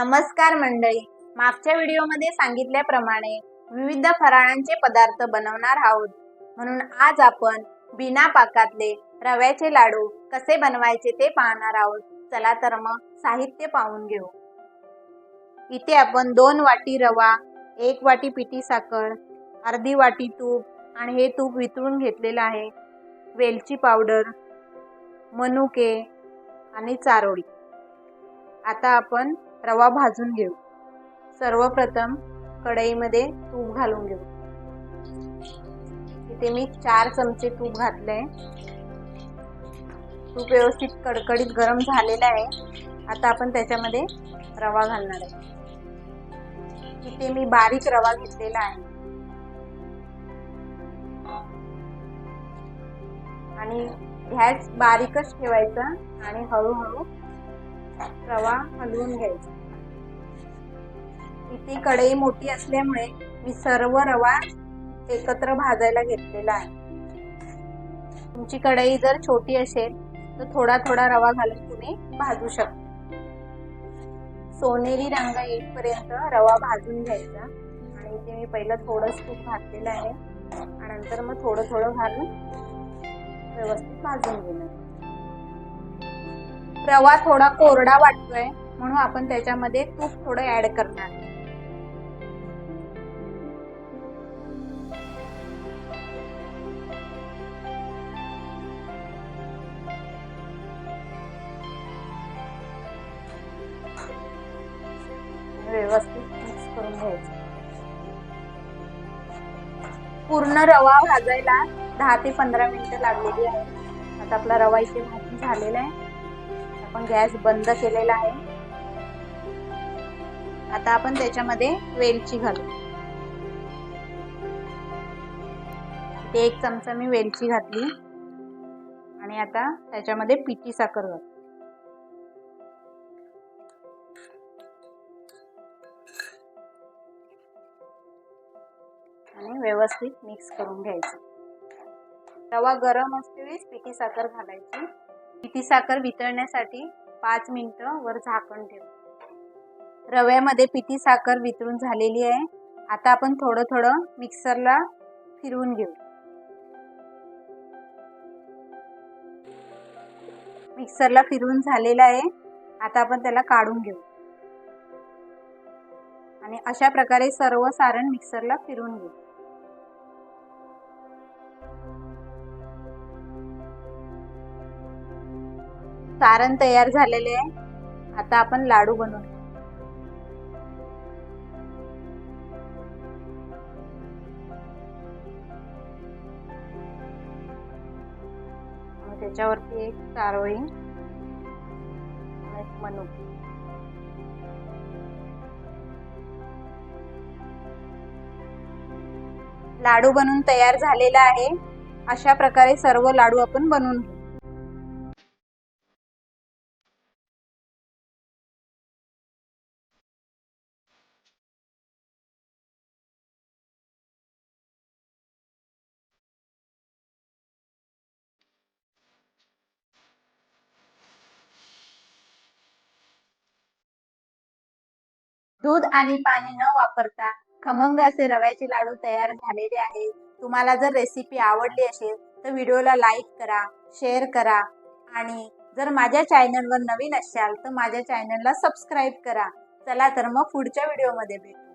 नमस्कार मंडळी, मागच्या व्हिडिओमध्ये सांगितल्याप्रमाणे विविध फराळांचे पदार्थ बनवणार आहोत। म्हणून आज आपण बिना पाकातले रव्याचे लाडू कसे बनवायचे ते पाहणार आहोत। चला तर मग साहित्य पाहून घेऊ। इथे आपण 2 वाटी रवा, 1 वाटी पिठी साखर, अर्धी वाटी तूप आणि हे तूप वितळून घेतलेले आहे, वेलची पावडर, मनुके आणि चारोळी। आता आपण रवा भाजून घेऊ। सर्वप्रथम कढईमध्ये तूप घालून घेऊ। इथे मी 4 चमचे तूप घातले। तूप व्यवस्थित कडकडीत गरम झालेला आहे। आता आपण त्याच्यामध्ये रवा घालणार आहे। इथे मी बारीक रवा घेतलेला आहे आणि गॅस बारीकच ठेवायचा आणि हळूहळू रवा हलवून घ्यायचा। इथे कढई मोठी असल्यामुळे मी सर्व रवा एकत्र भाजायला घेतलेला आहे। तुमची कढई जर छोटी असेल तर थोडा थोडा रवा घालून तुम्ही भाजू शकता। सोनेरी रंग येईपर्यंत रवा भाजून घ्यायचा आणि इथे मी पहिलं थोडंसं तूप घातलेलं आहे आणि नंतर मग थोडं थोडं घालून व्यवस्थित भाजून घेणार। रवा थोडा कोरडा वाटतोय म्हणून आपण त्याच्यामध्ये तूप थोडं ऍड करणार। व्यवस्थित मिक्स करून घ्यायचं। पूर्ण रवा भाजायला 10 ते 15 मिनिटं लागलेली आहे। आता आपला रवा इथे भाजून झालेला आहे। आपण गॅस बंद केलेला आहे। आता आपण त्याच्यामध्ये वेलची घालू। 1 चमचा मी वेलची घातली आणि आता त्याच्यामध्ये पिठी साखर घालू आणि व्यवस्थित मिक्स करून घ्यायचं। रवा गरम असतेवेळी पिठी साखर घालायची। पिठी साखर वितळण्यासाठी 5 मिनिटं वर झाकण ठेवू। रव्यामध्ये पिठी साखर वितळून झालेली आहे। आता आपण थोडं थोडं मिक्सरला फिरवून घेऊ। मिक्सरला फिरवून झालेला आहे। आता आपण त्याला काढून घेऊ आणि अशा प्रकारे सर्व सारण मिक्सरला फिरवून घेऊ। सारण तयार झालेले आहे। आता आपण लाडू बनवू। त्याच्यावरती 1 चारोळी आणि 1 मनुके। लाडू बनवून तयार झालेला आहे। अशा प्रकारे सर्व लाडू आपण बनवून घेऊ। दूध आणि पाणी न वापरता खमंग असे रव्याचे लाडू तयार झालेले आहेत। तुम्हाला जर रेसिपी आवडली असेल तर व्हिडिओला लाईक करा, शेअर करा आणि जर माझ्या चॅनलवर नवीन असाल तर माझ्या चॅनलला सबस्क्राईब करा। चला तर मग पुढच्या व्हिडिओमध्ये भेटू।